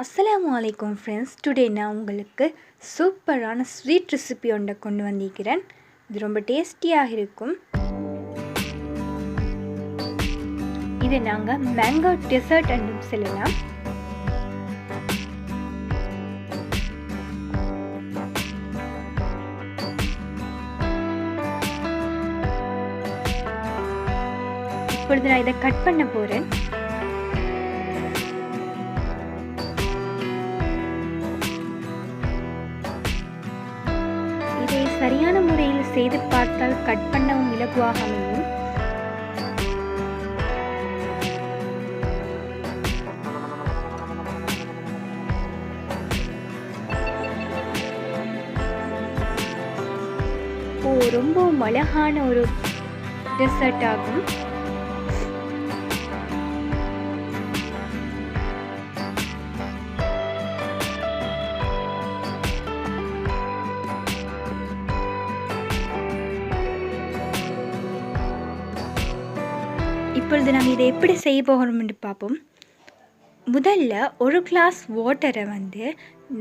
அஸ்ஸலாமு அலைக்கும் friends. Today நான் உங்களுக்கு சூப்பரான ஸ்வீட் ரெசிபி ஒன்றை கொண்டு வந்திருக்கிறேன். இது ரொம்ப டேஸ்டியாக இருக்கும். இதை நாங்கள் மேங்கோ டெசர்ட் என்றும் சொல்லலாம். இப்பொழுது நான் இதை கட் பண்ண போகிறேன். இதை சரியான முறையில் செய்து பார்த்தால் கட் பண்ணவும் இலகுவாக அமையும். ரொம்பவும் அழகான ஒரு டெசர்ட் ஆகும். இப்பொழுது நாங்கள் இதை எப்படி செய்ய போகிறோம் என்று பார்ப்போம். முதல்ல ஒரு கிளாஸ் வாட்டரை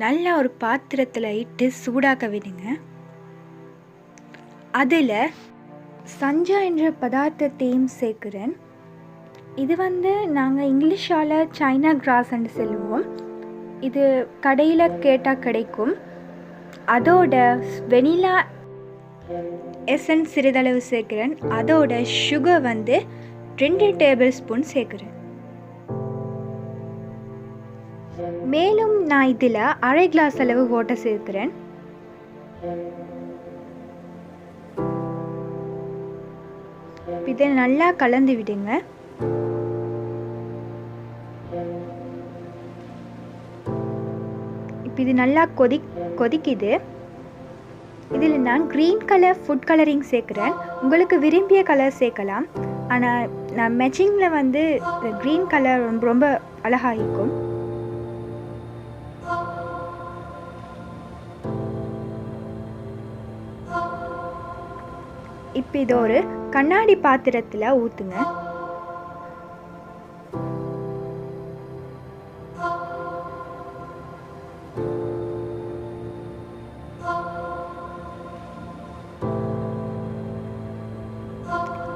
நல்லா ஒரு பாத்திரத்தில் இட்டு சூடாக்க விடுங்க. அதில் சஞ்சா என்ற பதார்த்தத்தையும் சேர்க்குறேன். இது நாங்கள் இங்கிலீஷால் சைனா கிராஸ் என்று சொல்லுவோம். இது கடையில் கேட்டால் கிடைக்கும். அதோட வெனிலா எசன்ஸ் சிறிதளவு சேர்க்குறேன். அதோட சுகர் 2 டேபிள் ஸ்பூன் சேர்க்குறேன். மேலும் நான் இதில் அரை கிளாஸ் அளவு வாட்டர் சேர்க்குறேன். இதை நல்லா கலந்து விடுங்க. இப்போ இது நல்லா கொதிக்குது. இதில் நான் க்ரீன் கலர் ஃபுட் கலரிங் சேர்க்குறேன். உங்களுக்கு விரும்பிய கலர் சேர்க்கலாம். ஆனால் நான் மேட்சிங்கில் க்ரீன் கலர் ரொம்ப அழகாக இருக்கும். இப்போ இது ஒரு கண்ணாடி பாத்திரத்தில் ஊற்றுங்க.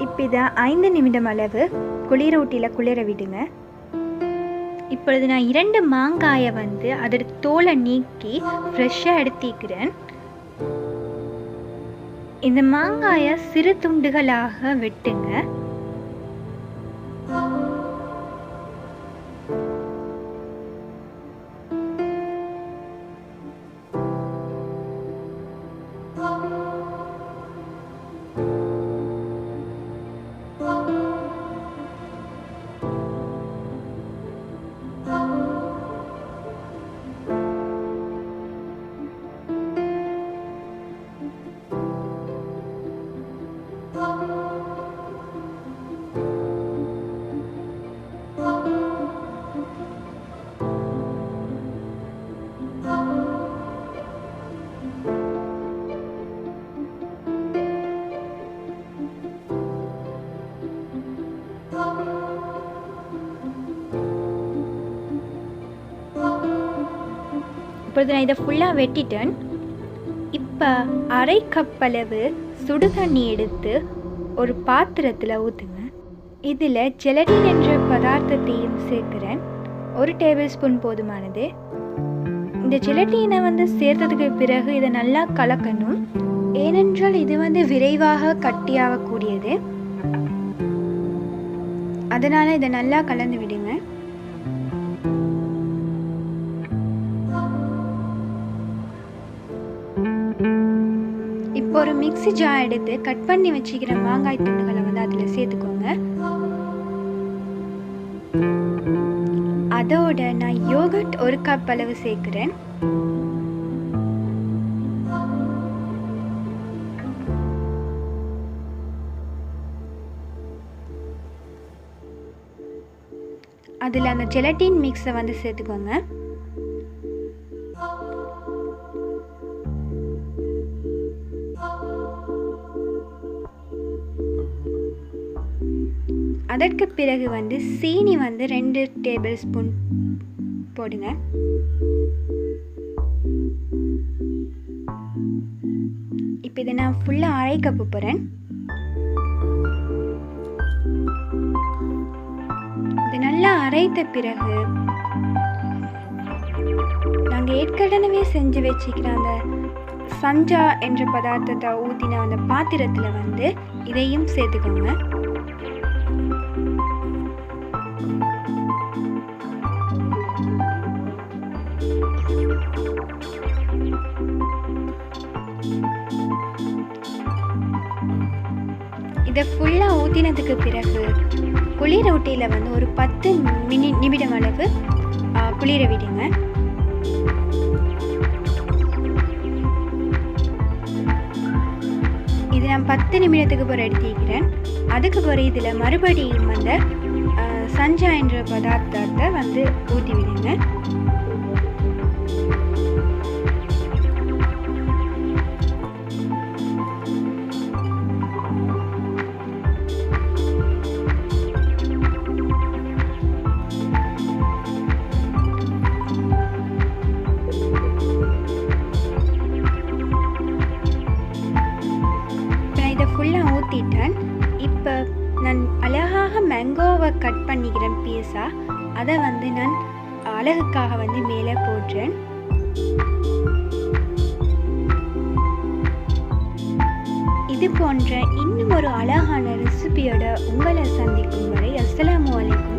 இப்போ இதை 5 நிமிடம் அளவு குளிர ஊட்டியில் குளிர விடுங்க. இப்பொழுது நான் 2 மாங்காயை அதோட தோலை நீக்கி ஃப்ரெஷ்ஷாக எடுத்திக்கிறேன். இந்த மாங்காயை சிறு துண்டுகளாக வெட்டுங்க. இப்பொழுது நான் இதை ஃபுல்லாக வெட்டிட்டேன். இப்போ அரை கப் அளவு சுடு தண்ணி எடுத்து ஒரு பாத்திரத்தில் ஊற்றுங்க. இதில் ஜெலட்டின் என்ற பதார்த்தத்தையும் சேர்க்குறேன். 1 டேபிள் ஸ்பூன் போதுமானது. இந்த ஜெலட்டினை சேர்த்ததுக்கு பிறகு இதை நல்லா கலக்கணும். ஏனென்றால் இது விரைவாக கட்டியாகக்கூடியது. அதனால் இதை நல்லா கலந்து விடுங்க. இப்போ ஒரு மிக்ஸி ஜார் எடுத்து கட் பண்ணி வச்சுக்கிற மாங்காய் துண்டுகளை அதில் சேர்த்துக்கோங்க. அதோட நான் யோகர்ட் 1 கப் அளவு சேர்க்குறேன். அதில் அந்த ஜெலட்டின் மிக்ஸை சேர்த்துக்கோங்க. அதற்கு பிறகு சீனி 2 டேபிள் ஸ்பூன் போடுங்க. இப்போ இதை நான் ஃபுல்லாக அரைக்க போகிறேன். இது நல்லா அரைத்த பிறகு நாங்கள் ஏற்கனவே செஞ்சு வச்சுக்கிற அந்த சஞ்சா என்ற பதார்த்தத்தை ஊற்றின அந்த பாத்திரத்தில் வந்து இதையும் சேர்த்துக்கோங்க. இதை ஃபுல்லாக ஊற்றினதுக்கு பிறகு குளிர ஊட்டியில் வந்து ஒரு 10 நிமிடம் அளவு குளிர விடுங்க. இது நான் 10 நிமிடத்துக்கு பிறகு எடுத்துக்கிறேன். அதுக்கு பிறகு இதில் மறுபடியும் அந்த சஞ்சா என்ற பதார்த்தத்தை வந்து ஊற்றி விடுங்க. ஃபுல்லாக ஊற்றிட்டேன். இப்போ நான் அழகாக மேங்கோவை கட் பண்ணிக்கிறேன் பீஸாக. அதை வந்து நான் அழகுக்காக வந்து மேலே போடுறேன். இது போன்ற இன்னும் ஒரு அழகான ரெசிபியோட உங்களை சந்திக்கும் வரை அஸ்ஸலாமு அலைக்கும்.